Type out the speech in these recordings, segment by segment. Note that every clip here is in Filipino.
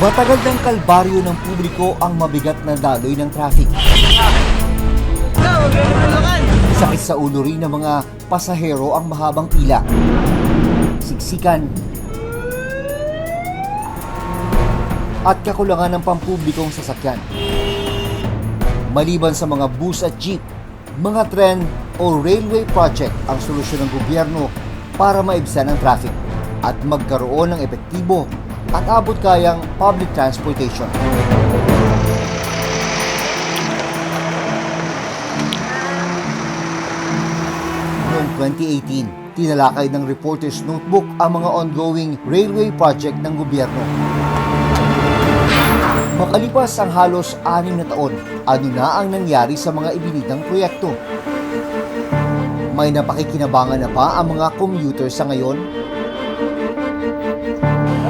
Matagal ng kalbaryo ng publiko ang mabigat na daloy ng traffic. Sakit sa ulo rin ng mga pasahero ang mahabang pila. Siksikan at kakulangan ng pampublikong sasakyan. Maliban sa mga bus at jeep, mga tren o railway project ang solusyon ng gobyerno para maibsan ang traffic at magkaroon ng epektibo at abot kayang public transportation. Noong 2018, tinalakay ng Reporter's Notebook ang mga ongoing railway project ng gobyerno. Makalipas ang halos 6 na taon, ano na ang nangyari sa mga ibinidang proyekto? May napakikinabangan na ba ang mga commuter sa ngayon?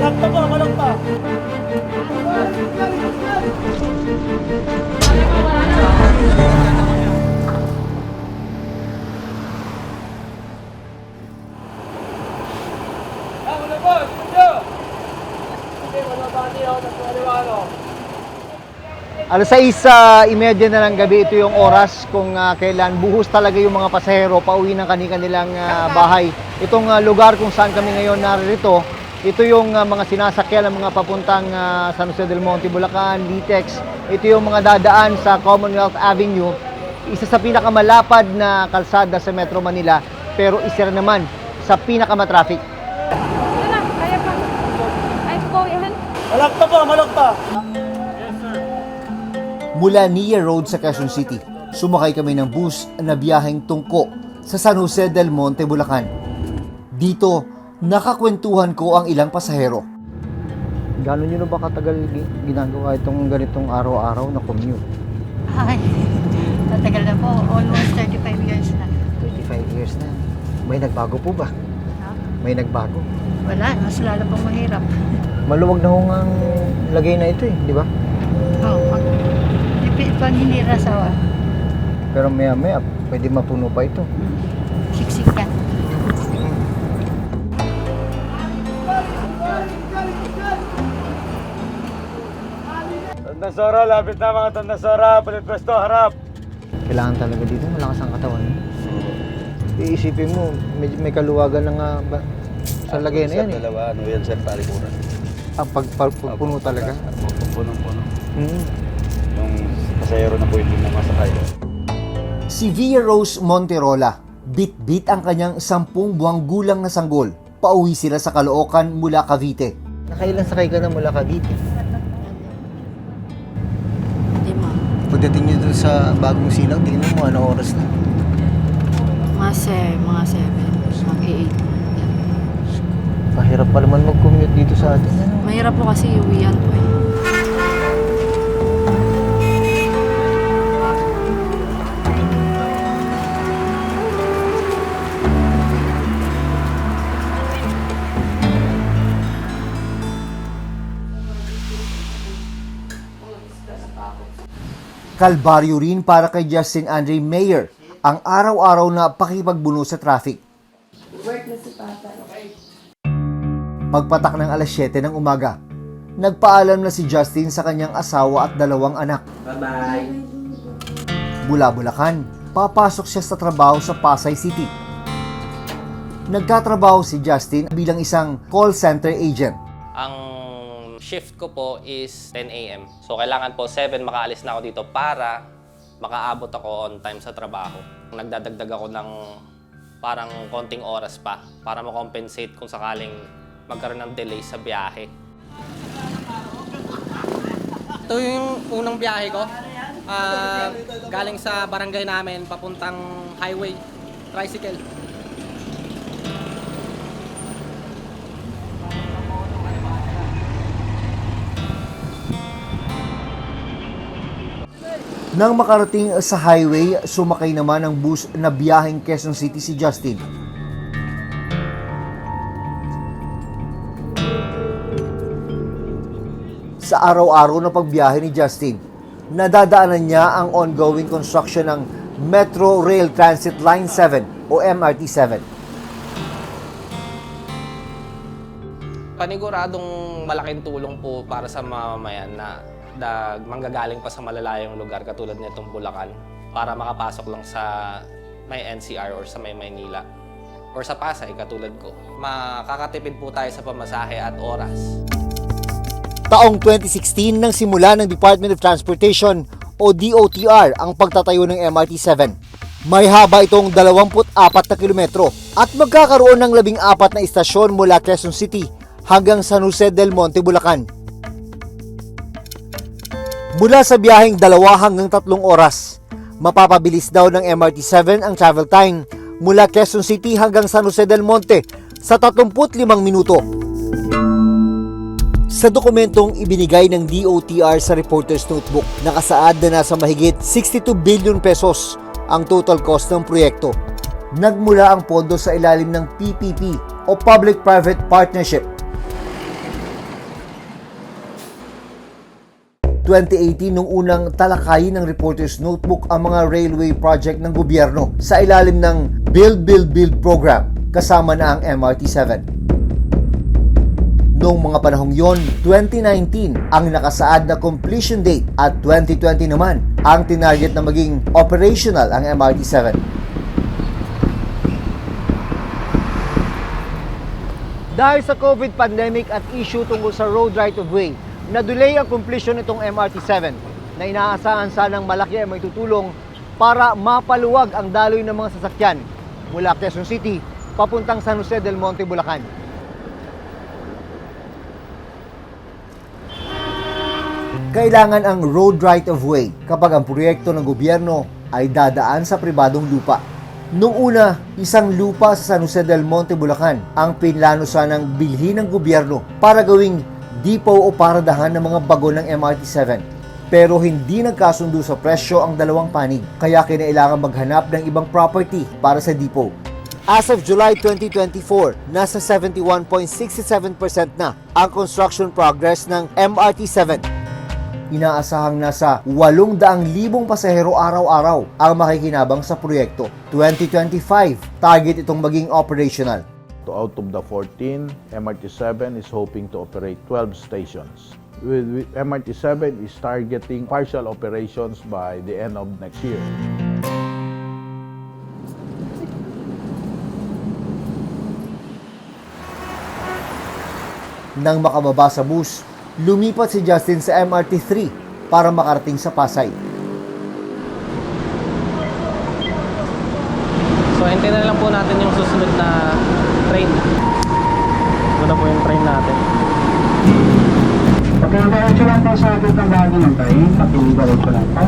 Malakpa po, malakpa! Alas 6:30 na ng gabi, ito yung oras kung kailan buhos talaga yung mga pasahero pauwi ng kanilang bahay. Itong lugar kung saan kami ngayon naririto, ito yung mga sinasakyan ng mga papuntang San Jose del Monte, Bulacan, Litex. Ito yung mga dadaan sa Commonwealth Avenue, isa sa pinakamalapad na kalsada sa Metro Manila, pero isa rin naman sa pinakamatraffic. Kaya pa. Ay po, yan. Malakpa po, malakpa! Mula Nia Road sa Quezon City, sumakay kami ng bus na biyaheng tungko sa San Jose del Monte, Bulacan. Dito, nakakwentuhan ko ang ilang pasahero. Gano'n nyo na ba katagal ginagawa itong ganitong araw-araw na commute? Ay, matagal na po. Almost 35 years na. 35 years na. May nagbago po ba? Ha? May nagbago? Wala, mas lalo pong mahirap. Maluwag na hong ang lagay na ito di ba? Oo, pag hindi rasawa, Pero maya-maya, pwede mapuno pa ito. siksik yan. Tandasora, lapit na mga Tandasora, palit pwesto, harap! Kailangan talaga dito, malakas ang katawan. Iisipin mo, may kaluwagan na nga sa lagay na yan eh. Dalawa, ano yan sir, palikuran. Ang pagpuno talaga. Punong-puno. Mm. Yung pasahero na po hindi na masakay. Si Via Rose Monterola, bit-bit ang kanyang 10 buwang gulang na sanggol. Pauwi sila sa Caloocan mula Cavite. Nakailan sakay ka na mula Cavite? Hindi mo. Pagdating nyo dun sa bagong silang, tingnan mo ano oras na. Mga 7, mag-8. Mahirap pa naman mag-commute dito sa atin. Mahirap po kasi uwian po eh. Kalbaryo rin para kay Justin Andre Mayer ang araw-araw na pakipagbuno sa traffic. Pagpatak ng alas 7 ng umaga, nagpaalam na si Justin sa kanyang asawa at 2 anak. Bye-bye! Mula Bulacan, papasok siya sa trabaho sa Pasay City. Nagtatrabaho si Justin bilang isang call center agent. Ang shift ko po is 10 a.m. So, kailangan po 7 makaalis na ako dito para makaabot ako on time sa trabaho. Nagdadagdag ako ng parang konting oras pa para makompensate kung sakaling magkaroon ng delay sa biyahe. Ito yung unang biyahe ko. Galing sa barangay namin, papuntang highway, tricycle. Nang makarating sa highway, sumakay naman ng bus na biyaheng Quezon City si Justin. Sa araw-araw na pagbiyahe ni Justin, nadadaanan niya ang ongoing construction ng Metro Rail Transit Line 7 o MRT 7. Paniguradong malaking tulong po para sa mamamayan na manggagaling pa sa malalayong lugar katulad nitong Bulacan para makapasok lang sa may NCR or sa may Maynila or sa Pasay katulad ko. Makakatipid po tayo sa pamasahe at oras. Taong 2016 nang simula ng Department of Transportation o DOTR ang pagtatayo ng MRT-7. May haba itong 24 na kilometro at magkakaroon ng 14 na istasyon mula Quezon City hanggang San Jose del Monte, Bulacan. Mula sa biyaheng 2 hanggang 3 oras, mapapabilis daw ng MRT-7 ang travel time mula Quezon City hanggang San Jose del Monte sa 35 minuto. Sa dokumentong ibinigay ng DOTR sa Reporter's Notebook, nakasaad na nasa mahigit 62 billion pesos ang total cost ng proyekto. Nagmula ang pondo sa ilalim ng PPP o Public-Private Partnership. 2018 nung unang talakayin ng Reporter's Notebook ang mga railway project ng gobyerno sa ilalim ng Build program kasama na ang MRT-7. Noong mga panahong yon, 2019 ang nakasaad na completion date at 2020 naman ang tinarget na maging operational ang MRT-7. Dahil sa COVID pandemic at issue tungkol sa road right-of-way, na-delay ang completion nitong MRT-7 na inaasahan sanang malaki ay may tutulong para mapaluwag ang daloy ng mga sasakyan mula Quezon City papuntang San Jose del Monte, Bulacan. Kailangan ang road right-of-way kapag ang proyekto ng gobyerno ay dadaan sa pribadong lupa. Noong una, isang lupa sa San Jose del Monte, Bulacan ang pinlano sanang bilhin ng gobyerno para gawing depot o paradahan ng mga bago ng MRT-7. Pero hindi nagkasundo sa presyo ang dalawang panig, kaya kinailangan maghanap ng ibang property para sa depot. As of July 2024, nasa 71.67% na ang construction progress ng MRT-7. Inaasahang nasa 800,000 pasahero araw-araw ang makikinabang sa proyekto. 2025, target itong maging operational. Out of the 14, MRT-7 is hoping to operate 12 stations. With MRT-7 is targeting partial operations by the end of next year. Nang makababa sa bus, lumipat si Justin sa MRT-3 para makarating sa Pasay. So, hintayin na lang po natin yung susunod na train. Ito na po yung train natin. Pakidiretso lang po sa akin ng bahagi ng train. Pakidiretso lang po.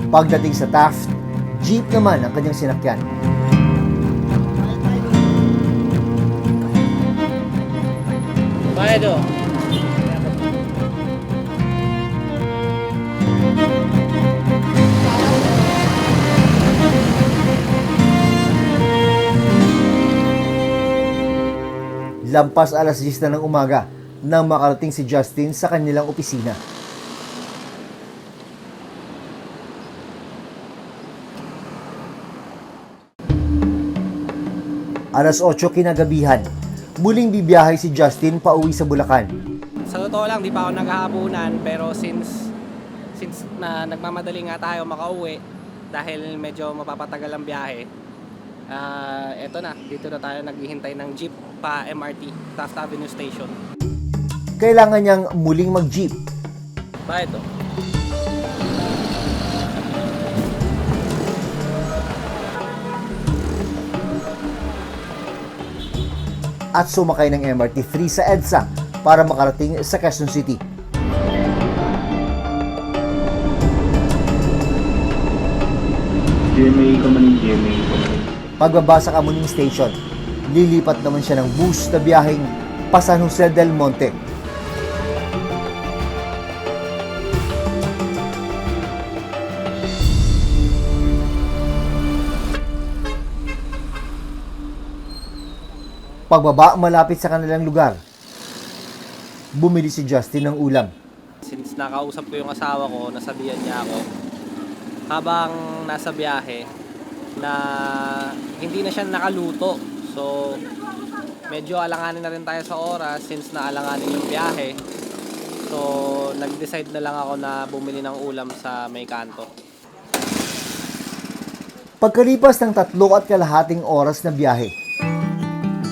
Pagdating sa Taft, jeep naman ang kanyang sinakyan. Baedo. Lampas alas 10 na ng umaga nang makarating si Justin sa kanilang opisina. Alas 8 kinagabihan, muling bibiyahe si Justin pauwi sa Bulacan. Sa totoo lang, di pa ako naghahabunan, pero since na nagmamadali nga tayo makauwi dahil medyo mapapatagal ang biyahe, eto na, dito na tayo naghihintay ng jeep pa MRT, Taft Avenue Station. Kailangan niyang muling mag-jeep. Baedo. At sumakay ng MRT-3 sa EDSA para makarating sa Quezon City. GMA Company, GMA. Pagbaba sa Kamuning Station, lilipat naman siya ng bus na biyaheng pa San Jose del Monte. Pagbaba malapit sa kanilang lugar, bumili si Justin ng ulam. Since nakausap ko yung asawa ko, nasabihan niya ako habang nasa biyahe na hindi na siya nakaluto. So, medyo alanganin na rin tayo sa oras since naalanganin yung biyahe. So, nag-decide na lang ako na bumili ng ulam sa may kanto. Pagkalipas ng 3.5 oras na biyahe,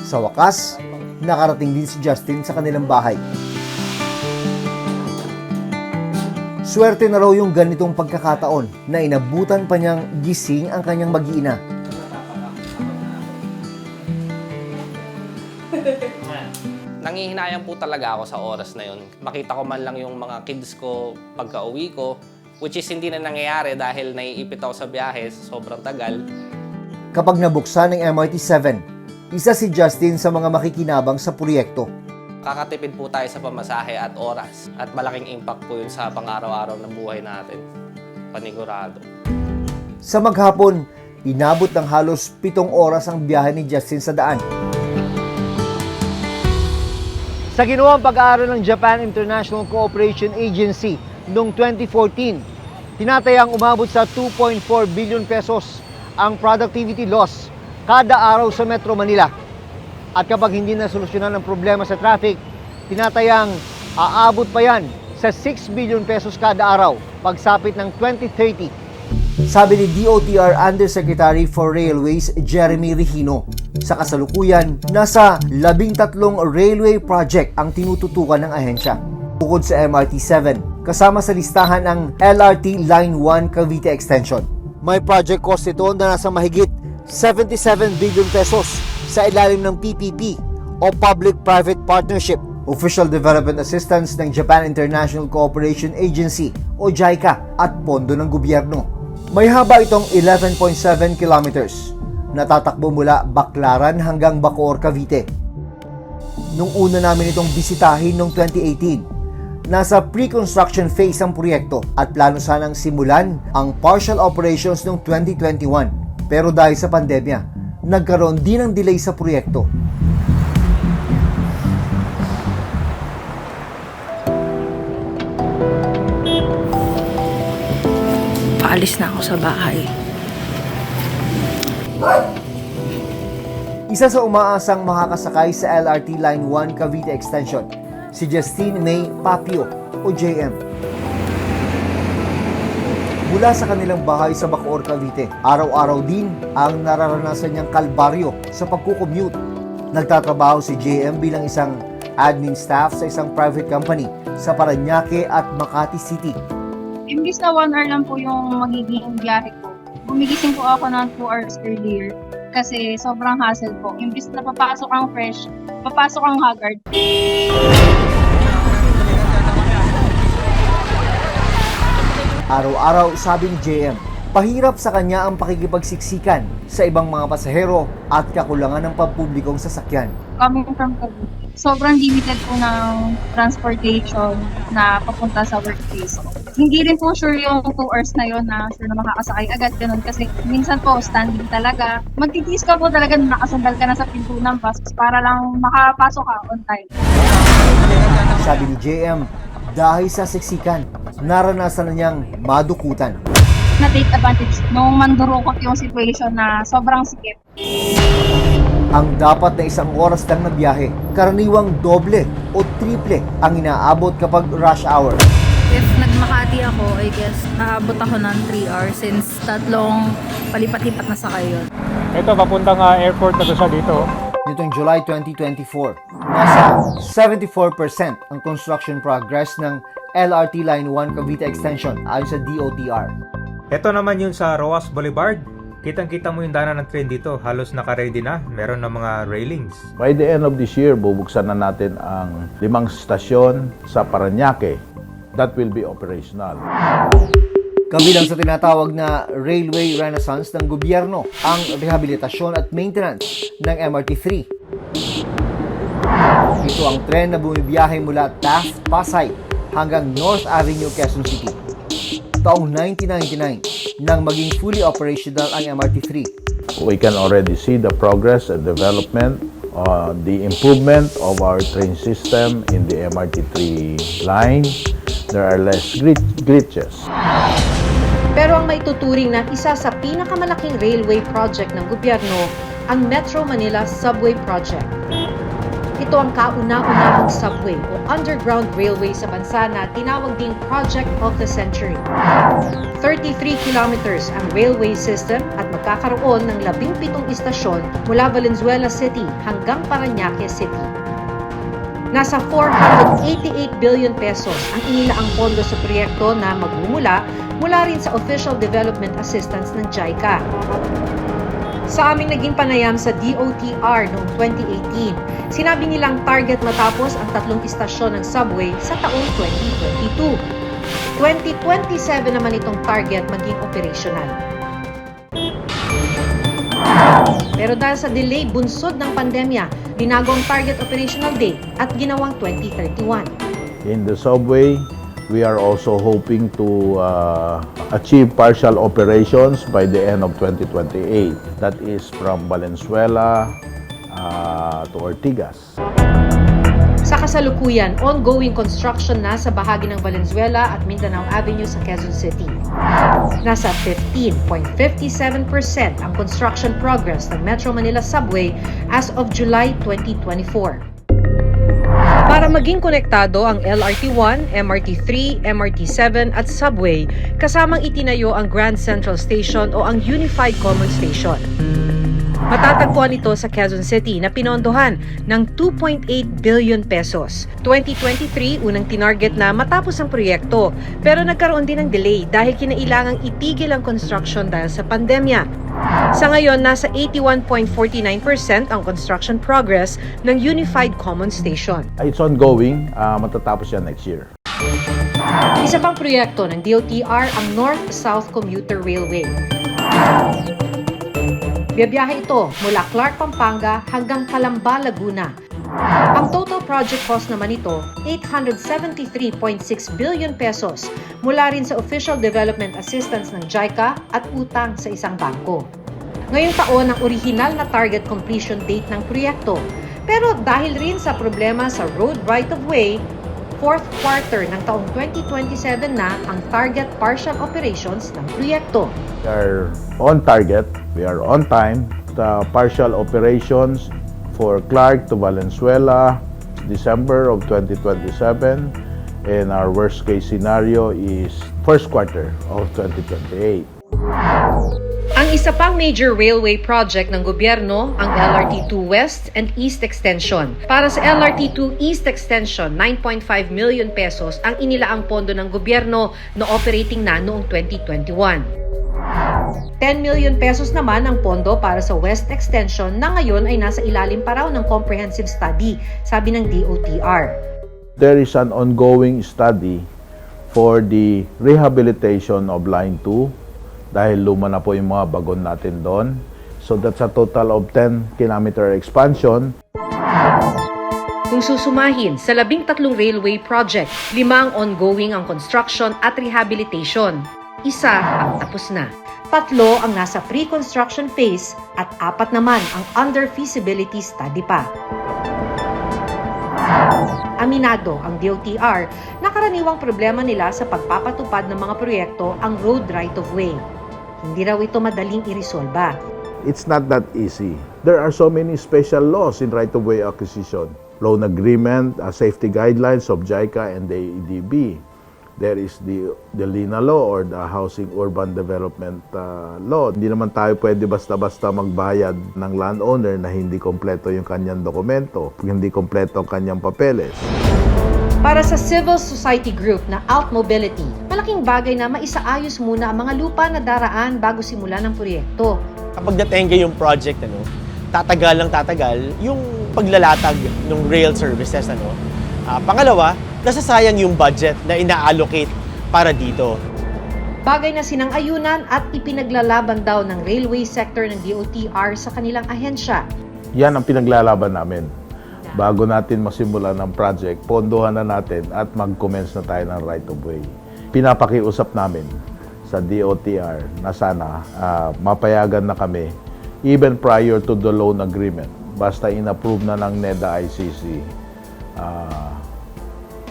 sa wakas, nakarating din si Justin sa kanilang bahay. Swerte na raw yung ganitong pagkakataon na inabutan pa niyang gising ang kanyang mag-iina. Nangihinayang po talaga ako sa oras na yun. Makita ko man lang yung mga kids ko pagka-uwi ko, which is hindi na nangyayari dahil naiipit ako sa biyahe, sobrang tagal. Kapag nabuksan ng MRT-7, isa si Justin sa mga makikinabang sa proyekto. Kakatipid po tayo sa pamasahe at oras at malaking impact po yun sa pang-araw-araw na buhay natin. Panigurado. Sa maghapon, inabot ng halos 7 oras ang biyahe ni Justin sa daan. Sa ginawang pag-aaral ng Japan International Cooperation Agency noong 2014, tinatayang umabot sa 2.4 billion pesos ang productivity loss kada araw sa Metro Manila. At kapag hindi na solusyonan ang problema sa traffic, tinatayang aabot pa yan sa 6 billion pesos kada araw pagsapit ng 2030. Sabi ni DOTR Undersecretary for Railways Jeremy Regino, sa kasalukuyan, nasa 13 railway project ang tinututukan ng ahensya. Bukod sa MRT-7, kasama sa listahan ang LRT Line 1 Cavite Extension. May project cost ito na nasa mahigit 77 billion pesos sa ilalim ng PPP o Public-Private Partnership, Official Development Assistance ng Japan International Cooperation Agency o JICA at pondo ng gobyerno. May haba itong 11.7 kilometers. Natatakbo mula Baclaran hanggang Bacoor, Cavite. Nung una namin itong bisitahin noong 2018, nasa pre-construction phase ang proyekto at plano sanang simulan ang partial operations noong 2021. Pero dahil sa pandemya, nagkaroon din ng delay sa proyekto. Paalis na ako sa bahay. Isa sa umaasang makakasakay sa LRT Line 1 Cavite Extension, si Justine May Papio o JM. Mula sa kanilang bahay sa Bacoor, Cavite, araw-araw din ang nararanasan niyang kalbaryo sa pagkukommute. Nagtatrabaho si JM bilang isang admin staff sa isang private company sa Parañaque at Makati City. Imbis na 1 hour lang po yung magiging biyahe ko, gumigising po ako ng 2 hours earlier kasi sobrang hassle po. Imbis na papasok ang fresh, papasok ang haggard. Araw-araw, sabi ni JM, pahirap sa kanya ang pakikipagsiksikan sa ibang mga pasahero at kakulangan ng pampublikong sasakyan. Coming from Cavite, sobrang limited po ng transportation na papunta sa workplace. Hindi rin po sure yung 2 hours na yon na sure na makakasakay agad ganun kasi minsan po standing talaga. Magtitiis ka po talaga na nakasandal ka na sa pinto ng bus para lang makapasok ka on time. Sabi ni JM, dahil sa siksikan, naranasan na niyang madukutan. Na-take advantage nung mandurukot yung situation na sobrang sikip. Ang dapat na 1 oras lang na biyahe, karaniwang doble o triple ang inaabot kapag rush hour. If nagmakati ako, I guess, aabot ako ng 3 hours since 3 palipat-lipat na sa kayo. Ito, papuntang airport na to siya dito. Nitong July 2024, nasa 74% ang construction progress ng LRT Line 1 Cavite Extension ayon sa DOTR. Ito naman yun sa Roas Boulevard. Kitang-kita mo yung daanan ng train dito. Halos naka-ready na. Meron ng mga railings. By the end of this year, bubuksan na natin ang 5 stasyon sa Parañaque. That will be operational. Kabilang sa tinatawag na Railway Renaissance ng gobyerno, ang rehabilitasyon at maintenance ng MRT-3. Ito ang tren na bumibiyahe mula Taft, Pasay hanggang North Avenue, Quezon City. Taong 1999 nang maging fully operational ang MRT-3. We can already see the progress and development the improvement of our train system in the MRT3 line. There are less glitches. Pero ang maituturing na isa sa pinakamalaking railway project ng gobyerno, ang Metro Manila Subway Project. Ito ang kauna-unahang subway o underground railway sa bansa na tinawag ding Project of the Century. 33 kilometers ang railway system at magkakaroon ng 17 istasyon mula Valenzuela City hanggang Parañaque City. Nasa 488 billion pesos ang inilaang pondo sa proyekto na magmumula mula rin sa Official Development Assistance ng JICA. Sa aming naging panayam sa DOTR noong 2018, sinabi nilang target matapos ang 3 istasyon ng subway sa taong 2022. 2027 naman itong target maging operational. Pero dahil sa delay bunsod ng pandemya, binago ang target operational date at ginawang 2031. In the subway, we are also hoping to achieve partial operations by the end of 2028. That is from Valenzuela to Ortigas. Sa kasalukuyan, ongoing construction na sa bahagi ng Valenzuela at Mindanao Avenue sa Quezon City. Nasa 15.57% ang construction progress ng Metro Manila Subway as of July 2024. Para maging konektado ang LRT1, MRT3, MRT7 at Subway, kasamang itinayo ang Grand Central Station o ang Unified Common Station. Matatagpuan ito sa Quezon City na pinondohan ng 2.8 billion pesos. 2023, unang tinarget na matapos ang proyekto, pero nagkaroon din ng delay dahil kinailangang itigil ang construction dahil sa pandemya. Sa ngayon, nasa 81.49% ang construction progress ng Unified Common Station. It's ongoing. Matatapos yan next year. Isa pang proyekto ng DOTR ang North-South Commuter Railway. Biyabiyahe ito mula Clark, Pampanga hanggang Calamba, Laguna. Ang total project cost naman ito, 873.6 billion pesos mula rin sa Official Development Assistance ng JICA at utang sa isang bangko. Ngayong taon ang original na target completion date ng proyekto. Pero dahil rin sa problema sa road right-of-way, fourth quarter ng taong 2027 na ang target partial operations ng proyekto. We are on target. We are on time. The partial operations for Clark to Valenzuela, December of 2027. And our worst case scenario is first quarter of 2028. Ang isa pang major railway project ng gobyerno, ang LRT2 West and East Extension. Para sa LRT2 East Extension, 9.5 million pesos ang inilaang pondo ng gobyerno na operating na noong 2021. 10 million pesos naman ang pondo para sa West Extension na ngayon ay nasa ilalim pa raw ng comprehensive study, sabi ng DOTR. There is an ongoing study for the rehabilitation of Line 2 dahil luma na po yung mga bagon natin doon. So that's a total of 10 kilometer expansion. Kung susumahin sa 13 railway project, 5 ang ongoing ang construction at rehabilitation. Isa ang tapos na. 3 ang nasa pre-construction phase at 4 naman ang under feasibility study pa. Aminado ang DOTR na karaniwang problema nila sa pagpapatupad ng mga proyekto ang road right-of-way. Hindi raw ito madaling irisolba. It's not that easy. There are so many special laws in right-of-way acquisition. Loan agreement, safety guidelines of JICA and the AEDB. There is the LINA law or the Housing Urban Development law. Hindi naman tayo pwede basta-basta magbayad ng landowner na hindi kompleto yung kanyang dokumento, hindi kompleto ang kanyang papeles. Para sa civil society group na Alt Mobility, malaking bagay na maisaayos muna ang mga lupa na daraan bago simulan ng proyekto. Kapag natengge yung project, tatagal yung paglalatag ng rail services. Pangalawa, nasasayang yung budget na ina-allocate para dito. Bagay na sinang-ayunan at ipinaglalaban daw ng railway sector ng DOTR sa kanilang ahensya. Yan ang pinaglalaban namin. Bago natin masimulan ng project, pondohan na natin at mag-commence na tayo ng right-of-way. Pinapakiusap namin sa DOTR na sana mapayagan na kami even prior to the loan agreement basta in-approve na ng NEDA ICC,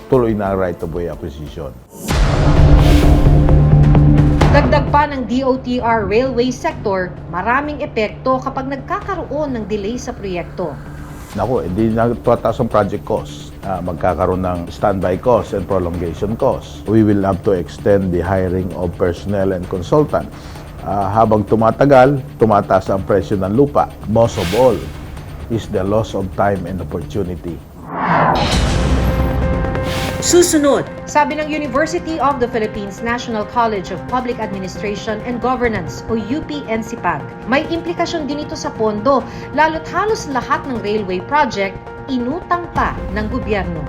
tuloy na right-of-way acquisition. Dagdag pa ng DOTR railway sector, maraming epekto kapag nagkakaroon ng delay sa proyekto. Naku, hindi na tataas ang project cost. Magkakaroon ng standby cost and prolongation cost. We will have to extend the hiring of personnel and consultants. Habang tumatagal, tumataas ang presyo ng lupa. Most of all is the loss of time and opportunity. Susunod, sabi ng University of the Philippines National College of Public Administration and Governance o UP-NCPAG, may implikasyon din ito sa pondo, lalo't halos lahat ng railway project inutang pa ng gobyerno.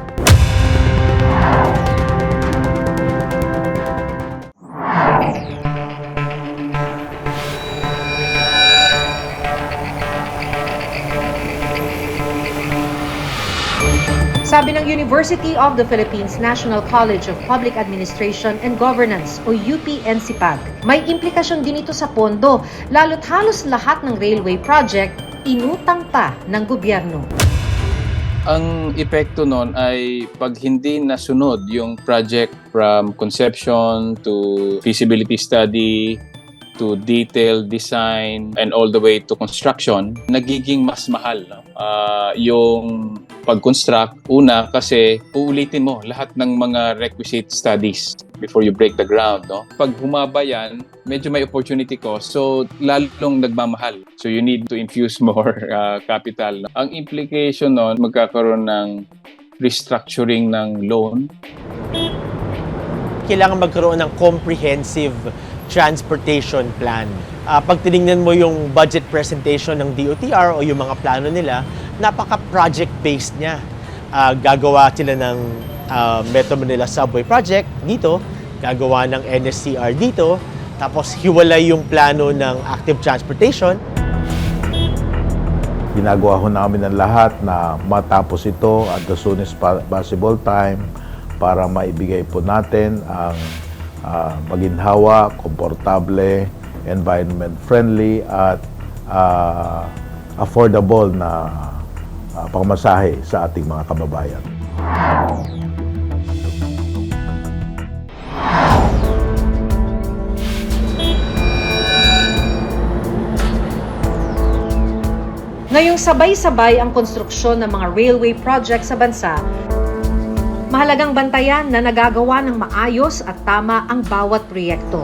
Sabi ng University of the Philippines National College of Public Administration and Governance o UP-NCPAG, may implikasyon din ito sa pondo, lalo't halos lahat ng railway project inutang pa ng gobyerno. Ang epekto nun ay pag hindi nasunod yung project from conception to feasibility study to detailed design and all the way to construction, nagiging mas mahal. No? Yung pag-construct, una kasi uulitin mo lahat ng mga requisite studies before you break the ground. No? Pag humaba yan, medyo may opportunity cost, so lalong nagmamahal. So you need to infuse more capital. No? Ang implication nun, magkakaroon ng restructuring ng loan. Kailangan magkaroon ng comprehensive transportation plan. Pag tinignan mo yung budget presentation ng DOTR o yung mga plano nila, napaka-project-based niya. Gagawa sila ng Metro Manila Subway Project dito, gagawa ng NSCR dito, tapos hiwalay yung plano ng active transportation. Ginagawa ho namin ang lahat na matapos ito at the soonest possible time para maibigay po natin ang maginhawa, komportable, environment-friendly at affordable na pangmasahe sa ating mga kababayan. Ngayong sabay-sabay ang konstruksyon ng mga railway project sa bansa, mahalagang bantayan na nagagawa ng maayos at tama ang bawat proyekto.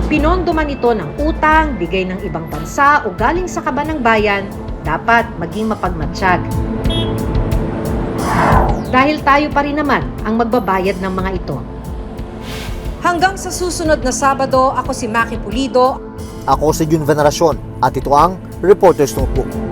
Pinondo man ito ng utang, bigay ng ibang bansa o galing sa kaban ng bayan, dapat maging mapagmatsyag. Dahil tayo pa rin naman ang magbabayad ng mga ito. Hanggang sa susunod na Sabado, ako si Maki Pulido. Ako si Jun Veneracion at ito ang Reporters Notebook.